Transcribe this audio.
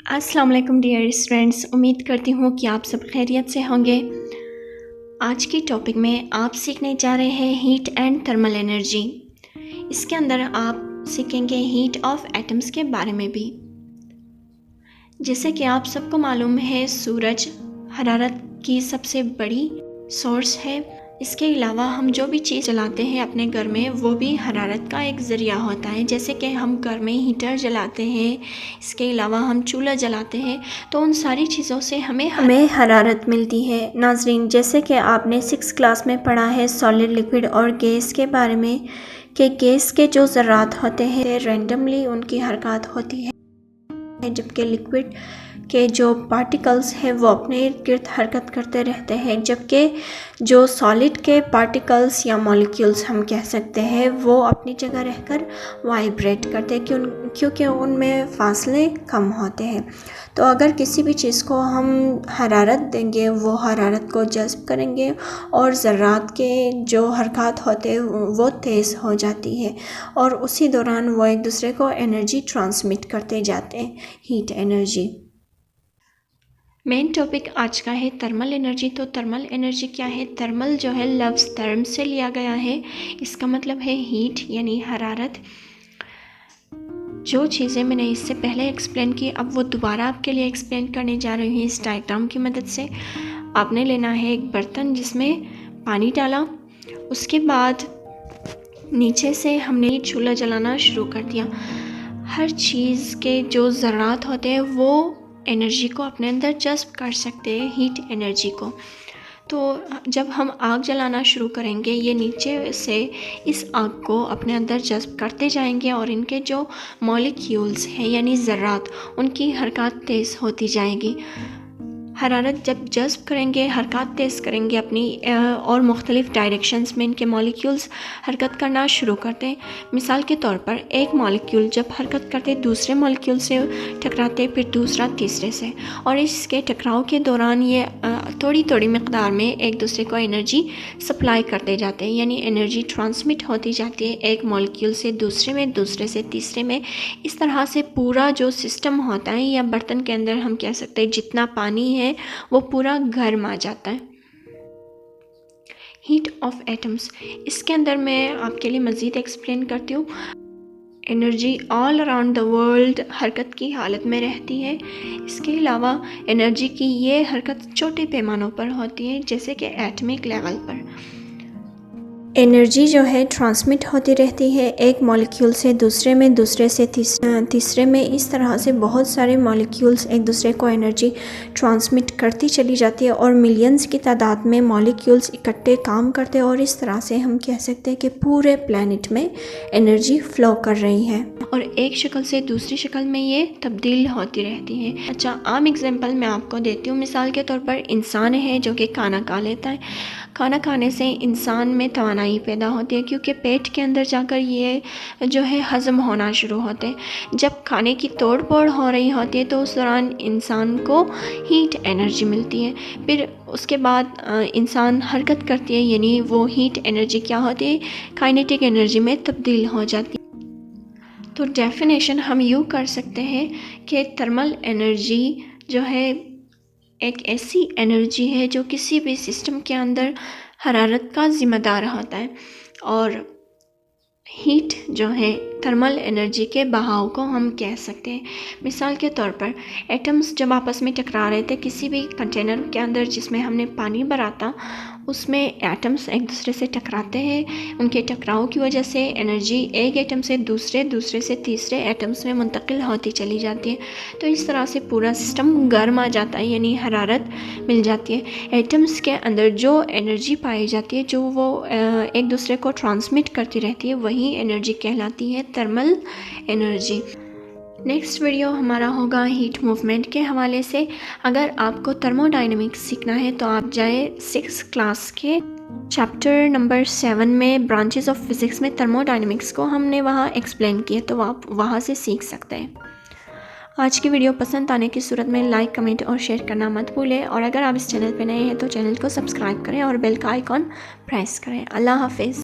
अस्सलाम वालेकुम dear students, उम्मीद करती हूँ कि आप सब खैरियत से होंगे। आज के टॉपिक में आप सीखने जा रहे हैं हीट एंड थर्मल एनर्जी। इसके अंदर आप सीखेंगे हीट ऑफ एटम्स के बारे में भी। जैसे कि आप सबको मालूम है, सूरज हरारत की सबसे बड़ी सोर्स है। इसके अलावा हम जो भी चीज़ जलाते हैं अपने घर में, वो भी हरारत का एक ज़रिया होता है। जैसे कि हम घर में हीटर जलाते हैं, इसके अलावा हम चूल्हा जलाते हैं, तो उन सारी चीज़ों से हमें हरारत मिलती है। नाजरीन, जैसे कि आपने 6th क्लास में पढ़ा है सॉलिड, लिक्विड और गैस के बारे में, कि गैस के जो ज़रात होते हैं रैंडमली उनकी हरकत होती है, जबकि लिक्विड के जो पार्टिकल्स हैं वो अपने इर्द गिर्द हरकत करते रहते हैं, जबकि जो सॉलिड के पार्टिकल्स या मॉलिक्यूल्स हम कह सकते हैं वो अपनी जगह रहकर वाइब्रेट करते हैं, क्योंकि उनमें फासले कम होते हैं। तो अगर किसी भी चीज़ को हम हरारत देंगे, वो हरारत को जज़्ब करेंगे और ज़रात के जो हरकत होते हैं वो तेज़ हो जाती है, और उसी दौरान वो एक दूसरे को एनर्जी ट्रांसमिट करते जाते हैं, हीट एनर्जी। मेन टॉपिक आज का है थर्मल एनर्जी। तो थर्मल एनर्जी क्या है? थर्मल जो है लफ्ज़ थर्म से लिया गया है। इसका मतलब है हीट यानी हरारत। जो चीज़ें मैंने इससे पहले एक्सप्लेन की, अब वो दोबारा आपके लिए एक्सप्लेन करने जा रही हूँ इस डायग्राम की मदद से। आपने लेना है एक बर्तन जिसमें पानी डाला, उसके बाद नीचे से हमने चूल्हा जलाना शुरू कर दिया। हर चीज़ के जो ज़रात होते हैं वो एनर्जी को अपने अंदर जज़्ब कर सकते हैं, हीट एनर्जी को। तो जब हम आग जलाना शुरू करेंगे, ये नीचे से इस आग को अपने अंदर जज़्ब करते जाएंगे और इनके जो मॉलिक्यूल्स हैं यानी ज़रात, उनकी हरकत तेज़ होती जाएगी। हरारत जब जज़्ब करेंगे, हरकत तेज़ करेंगे अपनी, और मुख्तलिफ़ डायरेक्शंस में इनके मॉलिक्यूल्स हरकत करना शुरू करते हैं। मिसाल के तौर पर एक मॉलिक्यूल जब हरकत करते दूसरे मॉलिक्यूल से टकराते, फिर दूसरा तीसरे से, और इसके टकराव के दौरान ये थोड़ी थोड़ी मकदार में एक दूसरे को एनर्जी सप्लाई करते जाते हैं, यानी एनर्जी ट्रांसमिट होती जाती है एक मॉलिक्यूल से दूसरे में, दूसरे से तीसरे में। इस तरह से पूरा जो सिस्टम होता है, या बर्तन के अंदर हम कह सकते हैं जितना पानी है वो पूरा गर्म आ जाता है। हीट ऑफ एटम्स, इसके अंदर मैं आपके लिए मज़ीद एक्सप्लेन करती हूँ। Energy all around the world हरकत की हालत में रहती है। इसके अलावा एनर्जी की ये हरकत छोटे पैमानों पर होती है, जैसे कि एटमिक लेवल पर। एनर्जी जो है ट्रांसमिट होती रहती है एक मॉलिक्यूल से दूसरे में, दूसरे से तीसरे में। इस तरह से बहुत सारे मॉलिक्यूल्स एक दूसरे को एनर्जी ट्रांसमिट करती चली जाती है, और मिलियंस की तादाद में मॉलिक्यूल्स इकट्ठे काम करते हैं, और इस तरह से हम कह सकते हैं कि पूरे प्लैनेट में एनर्जी फ़्लो कर रही है, और एक शक्ल से दूसरी शक्ल में ये तब्दील होती रहती है। अच्छा, आम एग्जांपल मैं आपको देती हूँ। मिसाल के तौर पर इंसान है जो कि खाना खा लेता है। खाना खाने से इंसान में तवानाई पैदा होती है, क्योंकि पेट के अंदर जाकर ये जो है हज़म होना शुरू होते हैं। जब खाने की तोड़ फोड़ हो रही होती है तो उस दौरान इंसान को हीट एनर्जी मिलती है। फिर उसके बाद इंसान हरकत करती है, यानी वो हीट एनर्जी क्या होती है, काइनेटिक एनर्जी में तब्दील हो जाती है। तो डेफिनेशन हम यूँ कर सकते हैं कि थर्मल एनर्जी जो है एक ऐसी एनर्जी है जो किसी भी सिस्टम के अंदर हरारत का ज़िम्मेदार होता है, और हीट जो है थर्मल एनर्जी के बहाव को हम कह सकते हैं। मिसाल के तौर पर एटम्स जब आपस में टकरा रहे थे किसी भी कंटेनर के अंदर जिसमें हमने पानी भरा था, उसमें एटम्स एक दूसरे से टकराते हैं। उनके टकराव की वजह से एनर्जी एक एटम से दूसरे, दूसरे से तीसरे एटम्स में मुंतकिल होती चली जाती है। तो इस तरह से पूरा सिस्टम गर्म आ जाता है, यानी हरारत मिल जाती है। एटम्स के अंदर जो एनर्जी पाई जाती है, जो वो एक दूसरे को ट्रांसमिट करती रहती है, वही एनर्जी कहलाती है थर्मल एनर्जी। नेक्स्ट वीडियो हमारा होगा हीट मूवमेंट के हवाले से। अगर आपको थर्मोडायनेमिक्स सीखना है तो आप जाए 6th क्लास के चैप्टर नंबर 7 में, ब्रांचेस ऑफ फिज़िक्स में थर्मोडायनेमिक्स को हमने वहाँ एक्सप्लेन किया, तो आप वहाँ से सीख सकते हैं। आज की वीडियो पसंद आने की सूरत में लाइक, कमेंट और शेयर करना मत भूलें, और अगर आप इस चैनल पर नए हैं तो चैनल को सब्सक्राइब करें और बेल का आइकॉन प्रेस करें। अल्लाह हाफिज़।